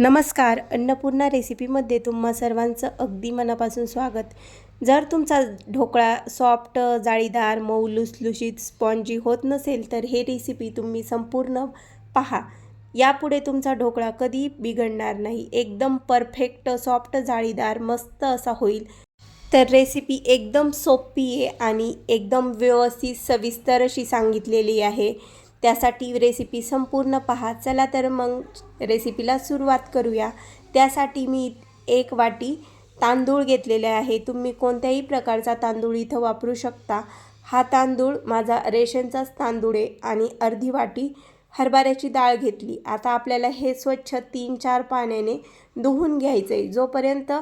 नमस्कार. अन्नपूर्णा रेसिपीमध्ये तुम्हा सर्वांचं अगदी मनापासून स्वागत. जर तुमचा ढोकळा सॉफ्ट, जाळीदार, मऊ, लुसलुशीत, स्पॉन्जी होत नसेल तर हे रेसिपी तुम्ही संपूर्ण पहा. यापुढे तुमचा ढोकळा कधी बिघडणार नाही. एकदम परफेक्ट, सॉफ्ट, जाळीदार, मस्त असा होईल. तर रेसिपी एकदम सोपी आहे आणि एकदम व्यवस्थित सविस्तर अशी सांगितलेली आहे. त्यासाठी रेसिपी संपूर्ण पहा. चला तर मग रेसिपीला सुरुवात करूया. त्यासाठी मी 1 वाटी तांदूळ घेतलेले आहे. तुम्ही कोणत्याही प्रकारचा तांदूळ इथं वापरू शकता. हा तांदूळ माझा रेशनचाच तांदूळ आहे आणि अर्धी वाटी हरभऱ्याची डाळ घेतली. आता आपल्याला हे स्वच्छ 3-4 पाण्याने धुवून घ्यायचं आहे. जोपर्यंत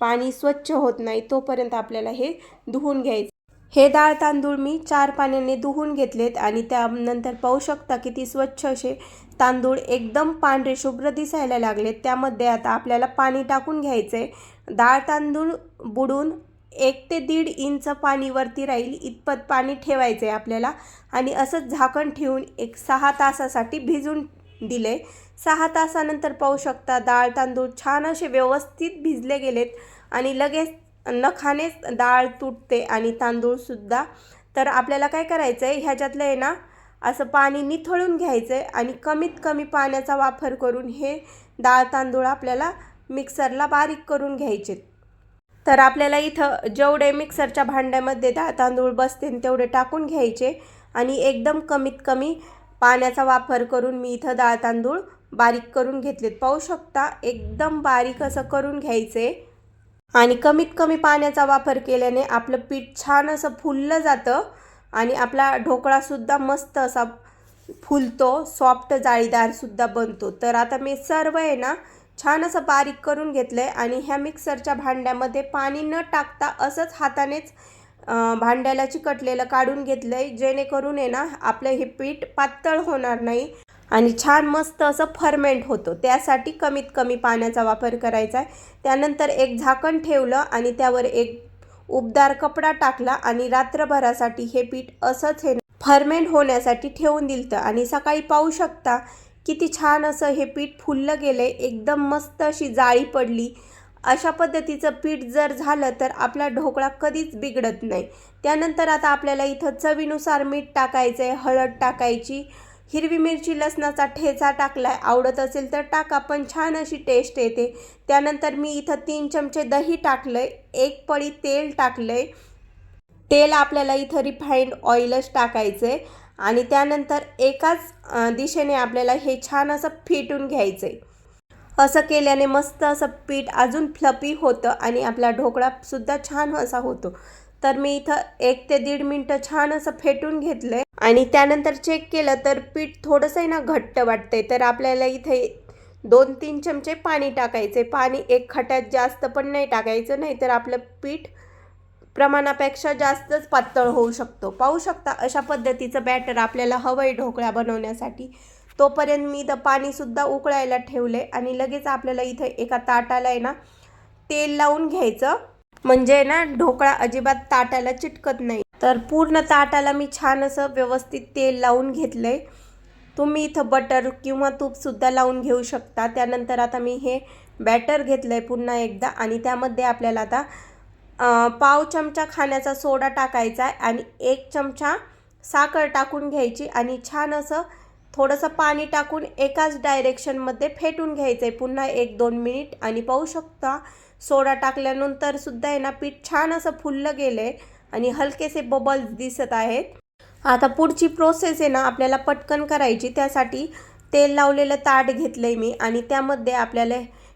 पाणी स्वच्छ होत नाही तोपर्यंत आपल्याला हे धुवून घ्यायचं. हे डाळ तांदूळ मी 4 पाण्याने धुवून घेतलेत आणि त्यानंतर पाहू शकता किती स्वच्छ असे तांदूळ एकदम पांढरे शुभ्र दिसायला लागलेत. त्यामध्ये आता आपल्याला पाणी टाकून घ्यायचं आहे. डाळ तांदूळ बुडून 1 ते 1.5 इंच पाणी वरती राहील इतपत पाणी ठेवायचं आहे आपल्याला आणि असंच झाकण ठेवून 6 तासासाठी भिजून दिले. 6 तासानंतर पाहू शकता डाळ तांदूळ छान असे व्यवस्थित भिजले गेलेत आणि लगेच नखानेच डाळ तुटते आणि तांदूळसुद्धा. तर आपल्याला काय करायचं आहे, ह्याच्यातलं आहे ना असं पाणी निथळून घ्यायचं आहे आणि कमीत कमी पाण्याचा वापर करून हे डाळ तांदूळ आपल्याला मिक्सरला बारीक करून घ्यायचे. तर आपल्याला इथं जेवढे मिक्सरच्या भांड्यामध्ये डाळ तांदूळ बसतील तेवढे टाकून घ्यायचे आणि एकदम कमीत कमी पाण्याचा वापर करून मी इथं डाळ तांदूळ बारीक करून घेतलेत. पाहू शकता एकदम बारीक असं करून घ्यायचे आणि कमीत कमी पाण्याचा वापर केल्याने आपलं पीठ छान असं फुललं जातं आणि आपला ढोकळासुद्धा मस्त असा फुलतो, सॉफ्ट जाळीदारसुद्धा बनतो. तर आता मी सर्व आहे ना छान असं बारीक करून घेतलं आहे आणि ह्या मिक्सरच्या भांड्यामध्ये पाणी न टाकता असंच हातानेच भांड्याला चिकटलेलं काढून घेतलं आहे, जेणेकरून आहे ना आपलं हे पीठ पातळ होणार नाही आणि छान मस्त असं फर्मेंट होतं. त्यासाठी कमीत कमी पाण्याचा वापर करायचा आहे. त्यानंतर एक झाकण ठेवलं आणि त्यावर एक उबदार कपडा टाकला आणि रात्रभरासाठी हे पीठ असंच हे फर्मेंट होण्यासाठी ठेवून दिलं आणि सकाळी पाहू शकता किती छान असं हे पीठ फुललं गेलं आहे. एकदम मस्त अशी जाळी पडली. अशा पद्धतीचं पीठ जर झालं तर आपला ढोकळा कधीच बिघडत नाही. त्यानंतर आता आपल्याला इथं चवीनुसार मीठ टाकायचं आहे, हळद टाकायची, हिरवी मिरची लसणाचा ठेचा टाकलाय, आवडत असेल तर टाका, पण छान अशी टेस्ट येते. त्यानंतर मी इथं 3 चमचे दही टाकलंय, 1 पळी तेल टाकलंय. तेल आपल्याला इथं रिफाईंड ऑइलच टाकायचं आहे आणि त्यानंतर एकाच दिशेने आपल्याला हे छान असं फेटून घ्यायचं आहे. असं केल्याने मस्त असं पीठ अजून फ्लफी होतं आणि आपला ढोकळासुद्धा छान असा होतो. तर मी इथं 1 ते 1.5 मिनटं छान असं फेटून घेतलं आहे आणि त्यानंतर चेक केलं तर पीठ थोडंसं आहे ना घट्ट वाटतंय. तर आपल्याला इथे 2-3 चमचे पाणी टाकायचे. पाणी एक खट्यात जास्त पण नाही टाकायचं, नाही तर आपलं पीठ प्रमाणापेक्षा जास्तच पातळ होऊ शकतो. पाहू शकता अशा पद्धतीचं बॅटर आपल्याला हवं आहे ढोकळा बनवण्यासाठी. तोपर्यंत मी इथं पाणीसुद्धा उकळायला ठेवले आणि लगेच आपल्याला इथं एका ताटाला आहे ना तेल लावून घ्यायचं, म्हणजे ना ढोकळा अजिबात ताटाला चिटकत नाही. तर पूर्ण ताटाला मी छान असं व्यवस्थित तेल लावून घेतलंय. तुम्ही इथं बटर किंवा तूपसुद्धा लावून घेऊ शकता. त्यानंतर आता मी हे बॅटर घेतलंय पुन्हा एकदा आणि त्यामध्ये आपल्याला आता पाव चमचा खाण्याचा सोडा टाकायचा आहे आणि 1 चमचा साखर टाकून घ्यायची आणि छान असं थोडंसं पाणी टाकून एकाच डायरेक्शनमध्ये फेटून घ्यायचं आहे पुन्हा 1-2 मिनिट. आणि पाहू शकता सोडा टाकल्यानंतर सुद्धा आहे ना पीठ छान असं फुललं गेलं आहे आणि हलकेसे बबल्स दिसत आहेत. आता पुढची प्रोसेस आहे ना आपल्याला पटकन करायची. त्यासाठी तेल लावलेलं ताट घेतलं आहे मी आणि त्यामध्ये आपल्याला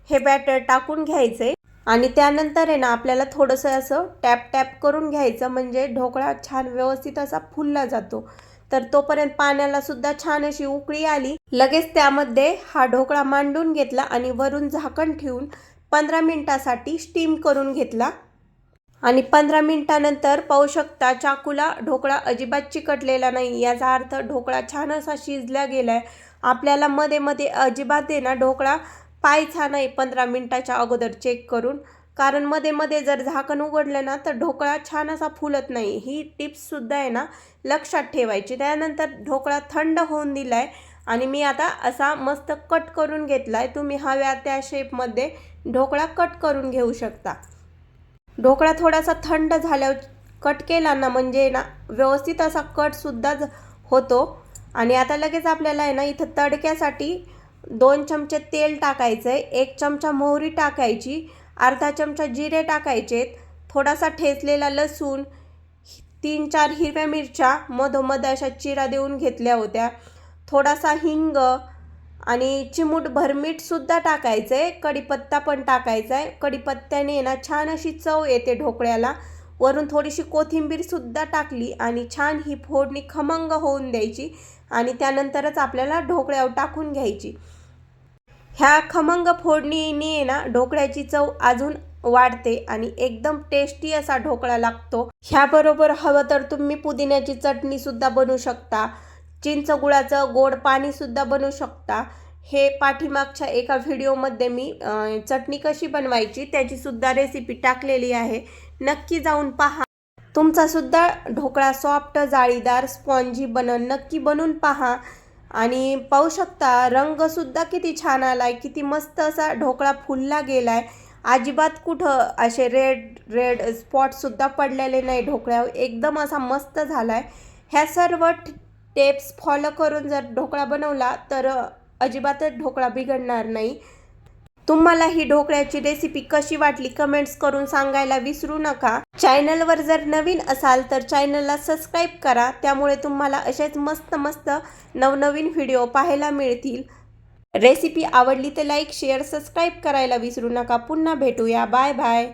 हे बॅटर टाकून घ्यायचं आहे आणि त्यानंतर आहे ना आपल्याला थोडंसं असं टॅप करून घ्यायचं, म्हणजे ढोकळा छान व्यवस्थित असा फुलला जातो. तर तोपर्यंत पाण्याला सुद्धा छान अशी उकळी आली. लगेच त्यामध्ये हा ढोकळा मांडून घेतला आणि वरून झाकण ठेवून 15 मिनिटासाठी स्टीम करून घेतला आणि 15 मिनिटानंतर पाहू शकता चाकूला ढोकळा अजिबात चिकटलेला नाही. याचा अर्थ ढोकळा छान असा शिजला गेला आहे. आपल्याला मध्ये मध्ये अजिबात आहे ना ढोकळा पाहायचा नाही 15 मिनिटाच्या अगोदर चेक करून, कारण मध्ये मध्ये जर झाकण उघडलं ना तर ढोकळा छान असा फुलत नाही. ही टिप्ससुद्धा आहे ना लक्षात ठेवायची. त्यानंतर ढोकळा थंड होऊन दिला आहे आणि मी आता असा मस्त कट करून घेतला आहे. तुम्ही हव्या त्या शेपमध्ये ढोकळा कट करून घेऊ शकता. ढोकळा थोडासा थंड झाल्यावर कट केला ना म्हणजे ना व्यवस्थित असा कटसुद्धा होतो. आणि आता लगेच आपल्याला आहे ना इथं तडक्यासाठी 2 चमचे तेल टाकायचं आहे, 1 चमचा मोहरी टाकायची, अर्धा चमचा जिरे टाकायचे, थोडासा ठेचलेला लसूण, 3-4 हिरव्या मिरच्या मधोमध अशा चिरा देऊन घेतल्या होत्या, थोडासा हिंग आणि चिमूटभर मीठसुद्धा टाकायचं आहे, कढीपत्ता पण टाकायचा आहे. कढीपत्त्याने ना छान अशी चव येते ढोकळ्याला. वरून थोडीशी कोथिंबीरसुद्धा टाकली आणि छान ही फोडणी खमंग होऊन द्यायची आणि त्यानंतरच आपल्याला ढोकळ्यावर टाकून घ्यायची. ह्या खमंग फोडणीने ना ढोकळ्याची चव अजून वाढते आणि एकदम टेस्टी असा ढोकळा लागतो. ह्याबरोबर हवं तर तुम्ही पुदिन्याची चटणीसुद्धा बनवू शकता, चिंच गुळाचं गोड पाणीसुद्धा बनवू शकता. हे पाठीमागच्या एका व्हिडिओमध्ये मी चटणी कशी बनवायची त्याचीसुद्धा रेसिपी टाकलेली आहे, नक्की जाऊन पहा. तुमचासुद्धा ढोकळा सॉफ्ट जाळीदार स्पॉन्जी नक्की बनवून पहा. आणि पाहू शकता रंगसुद्धा किती छान आला आहे, किती मस्त असा ढोकळा फुलला गेला आहे. अजिबात कुठं असे रेड स्पॉटसुद्धा पडलेले नाही ढोकळ्यावर, एकदम असा मस्त झाला आहे. ह्या सर्व टिप्स फॉलो करून जर ढोकळा बनवला तर अजिबातच ढोकळा बिघडणार नाही. तुम्हाला ही ढोकळ्याची रेसिपी कशी वाटली कमेंट्स करून सांगायला विसरू नका. चॅनलवर जर नवीन असाल तर चॅनलला सबस्क्राईब करा, त्यामुळे तुम्हाला असेच मस्त मस्त नवनवीन व्हिडिओ पाहायला मिळतील. रेसिपी आवडली तर लाईक शेअर सबस्क्राईब करायला विसरू नका. पुन्हा भेटूया. Bye bye.